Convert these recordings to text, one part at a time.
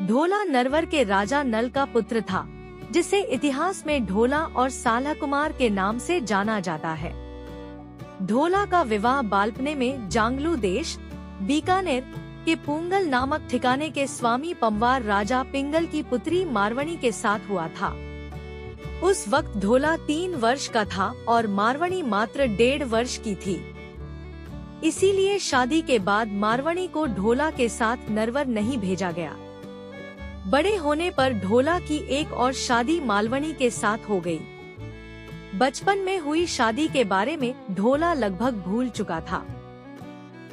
ढोला नरवर के राजा नल का पुत्र था, जिसे इतिहास में ढोला और साल्हा कुमार के नाम से जाना जाता है। ढोला का विवाह बालपने में जांगलू देश, बीकानेर के पूंगल नामक ठिकाने के स्वामी पमवार राजा पिंगल की पुत्री मारवणी के साथ हुआ था। उस वक्त ढोला 3 वर्ष का था और मारवणी मात्र 1.5 वर्ष की थी। इसीलिए शादी के बाद मारवणी को ढोला के साथ नरवर नहीं भेजा गया। बड़े होने पर ढोला की एक और शादी मालवणी के साथ हो गई। बचपन में हुई शादी के बारे में ढोला लगभग भूल चुका था।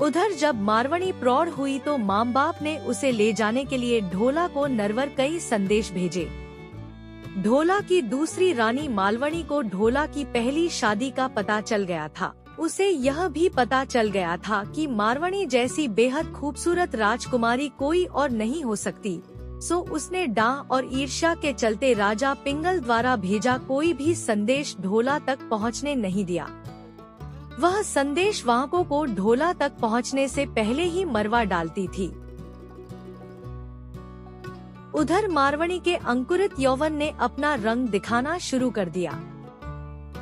उधर जब मारवणी प्रौढ़ हुई तो माँ बाप ने उसे ले जाने के लिए ढोला को नरवर कई संदेश भेजे। ढोला की दूसरी रानी मालवणी को ढोला की पहली शादी का पता चल गया था। उसे यह भी पता चल गया था कि मारवणी जैसी बेहद खूबसूरत राजकुमारी कोई और नहीं हो सकती। सो उसने डाह और ईर्ष्या के चलते राजा पिंगल द्वारा भेजा कोई भी संदेश ढोला तक पहुंचने नहीं दिया। वह संदेश वाहकों को ढोला तक पहुंचने से पहले ही मरवा डालती थी। उधर मारवणी के अंकुरित यौवन ने अपना रंग दिखाना शुरू कर दिया।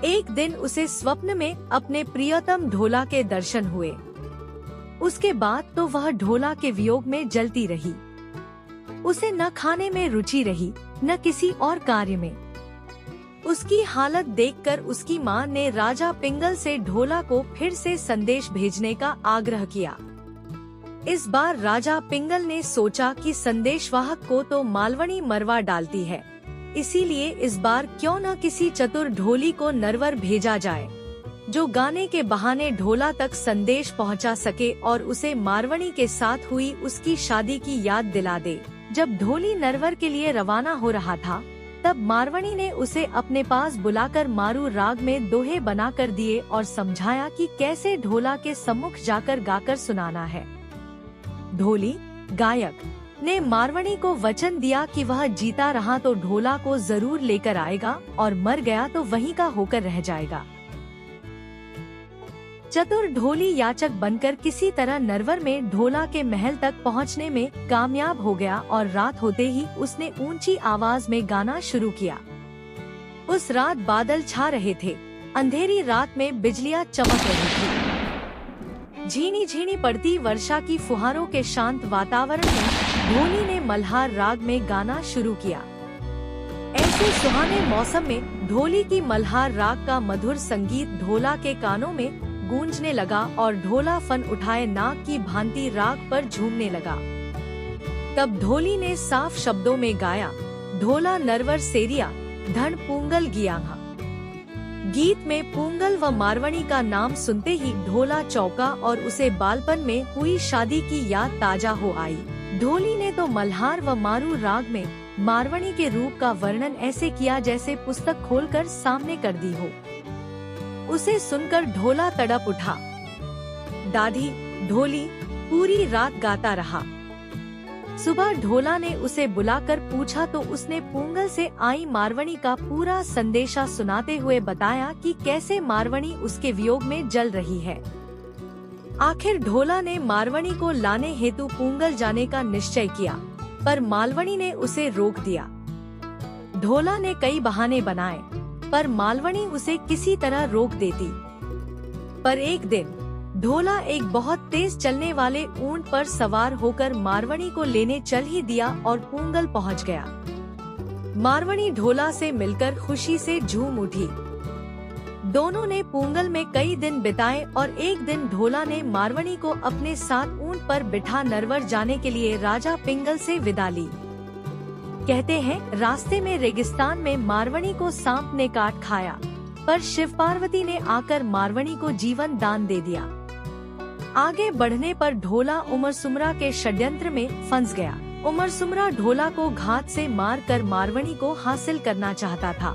एक दिन उसे स्वप्न में अपने प्रियतम ढोला के दर्शन हुए। उसके बाद तो वह ढोला के वियोग में जलती रही। उसे न खाने में रुचि रही, न किसी और कार्य में। उसकी हालत देखकर उसकी मां ने राजा पिंगल से ढोला को फिर से संदेश भेजने का आग्रह किया। इस बार राजा पिंगल ने सोचा कि संदेशवाहक को तो मालवणी मरवा डालती है, इसीलिए इस बार क्यों न किसी चतुर ढोली को नरवर भेजा जाए, जो गाने के बहाने ढोला तक संदेश पहुंचा सके और उसे मारवणी के साथ हुई उसकी शादी की याद दिला दे। जब ढोली नरवर के लिए रवाना हो रहा था, तब मारवणी ने उसे अपने पास बुलाकर मारू राग में दोहे बना कर दिए और समझाया कि कैसे ढोला के सम्मुख जाकर गाकर सुनाना है। ढोली गायक ने मारवणी को वचन दिया कि वह जीता रहा तो ढोला को जरूर लेकर आएगा और मर गया तो वहीं का होकर रह जाएगा। चतुर ढोली याचक बनकर किसी तरह नरवर में ढोला के महल तक पहुंचने में कामयाब हो गया और रात होते ही उसने ऊंची आवाज में गाना शुरू किया। उस रात बादल छा रहे थे, अंधेरी रात में बिजलियां चमक रही थी। झीनी झीनी पड़ती वर्षा की फुहारों के शांत वातावरण में ढोली ने मल्हार राग में गाना शुरू किया। ऐसे सुहाने मौसम में ढोली की मल्हार राग का मधुर संगीत ढोला के कानों में गूंजने लगा और ढोला फन उठाए नाक की भांति राग पर झूमने लगा। तब ढोली ने साफ शब्दों में गाया, ढोला नरवर सेरिया धन पूंगल गियांगा। गीत में पूंगल व मारवणी का नाम सुनते ही ढोला चौंका और उसे बालपन में हुई शादी की याद ताजा हो आई। ढोली ने तो मल्हार व मारू राग में मारवणी के रूप का वर्णन ऐसे किया जैसे पुस्तक खोलकर सामने कर दी हो। उसे सुनकर ढोला तड़प उठा। दादी ढोली पूरी रात गाता रहा। सुबह ढोला ने उसे बुलाकर पूछा तो उसने पूंगल से आई मारवणी का पूरा संदेशा सुनाते हुए बताया कि कैसे मारवणी उसके वियोग में जल रही है। आखिर ढोला ने मारवणी को लाने हेतु पूंगल जाने का निश्चय किया, पर मालवणी ने उसे रोक दिया। ढोला ने कई बहाने बनाए, पर मालवणी उसे किसी तरह रोक देती। पर एक दिन ढोला एक बहुत तेज चलने वाले ऊंट पर सवार होकर मारवणी को लेने चल ही दिया और पूंगल पहुंच गया। मारवणी ढोला से मिलकर खुशी से झूम उठी। दोनों ने पूंगल में कई दिन बिताए और एक दिन ढोला ने मारवणी को अपने साथ ऊंट पर बिठा नरवर जाने के लिए राजा पिंगल से विदा ली। कहते हैं रास्ते में रेगिस्तान में मारवणी को सांप ने काट खाया, पर शिव पार्वती ने आकर मारवणी को जीवन दान दे दिया। आगे बढ़ने पर ढोला उमरसुमरा के षड्यंत्र में फंस गया। उमरसुमरा ढोला को घात से मार कर मारवणी को हासिल करना चाहता था,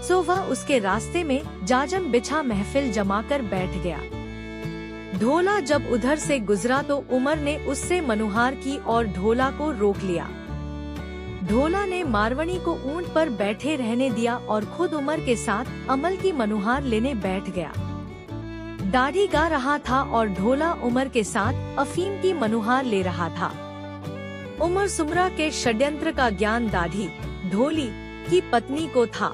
सो वह उसके रास्ते में जाजम बिछा महफिल जमाकर बैठ गया। ढोला जब उधर से गुजरा तो उमर ने उससे मनुहार की और ढोला को रोक लिया। ढोला ने मारवणी को ऊंट पर बैठे रहने दिया और खुद उमर के साथ अमल की मनुहार लेने बैठ गया। दाढ़ी गा रहा था और ढोला उमर के साथ अफीम की मनुहार ले रहा था। उमर सुमरा के षड्यंत्र का ज्ञान दाढ़ी ढोली की पत्नी को था।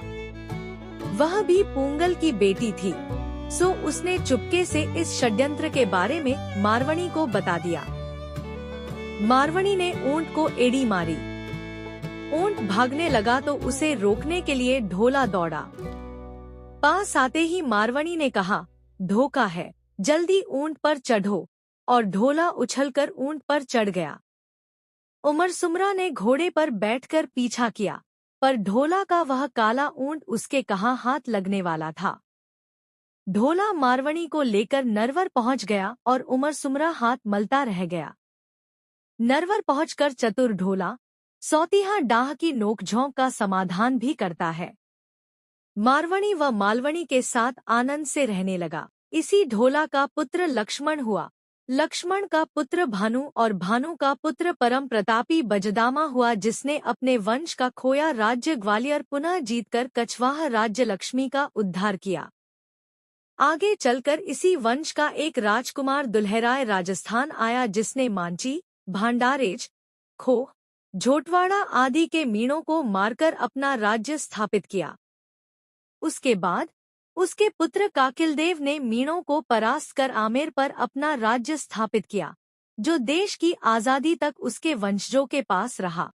वह भी पूंगल की बेटी थी, सो उसने चुपके से इस षड्यंत्र के बारे में मारवणी को बता दिया। मारवणी ने ऊंट को एड़ी मारी। ऊंट भागने लगा तो उसे रोकने के लिए ढोला दौड़ा। पास आते ही मारवणी ने कहा, धोखा है, जल्दी ऊंट पर चढ़ो, और ढोला उछलकर ऊंट पर चढ़ गया। उमर सुमरा ने घोड़े पर बैठकर पीछा किया, पर ढोला का वह काला ऊंट उसके कहाँ हाथ लगने वाला था। ढोला मारवणी को लेकर नरवर पहुंच गया और उमर सुमरा हाथ मलता रह गया। नरवर पहुंचकर चतुर ढोला सौतीहा डाह की नोकझोंक का समाधान भी करता है। मारवणी व मालवणी के साथ आनंद से रहने लगा। इसी ढोला का पुत्र लक्ष्मण हुआ, लक्ष्मण का पुत्र भानु और भानु का पुत्र परम प्रतापी बजदामा हुआ, जिसने अपने वंश का खोया राज्य ग्वालियर पुनः जीतकर कछवाह राज्य लक्ष्मी का उद्धार किया। आगे चलकर इसी वंश का एक राजकुमार दुल्हराय राजस्थान आया, जिसने मांची, भांडारेज, खोह, झोटवाड़ा आदि के मीणों को मारकर अपना राज्य स्थापित किया। उसके बाद उसके पुत्र काकिलदेव ने मीणों को परास्त कर आमेर पर अपना राज्य स्थापित किया, जो देश की आजादी तक उसके वंशजों के पास रहा।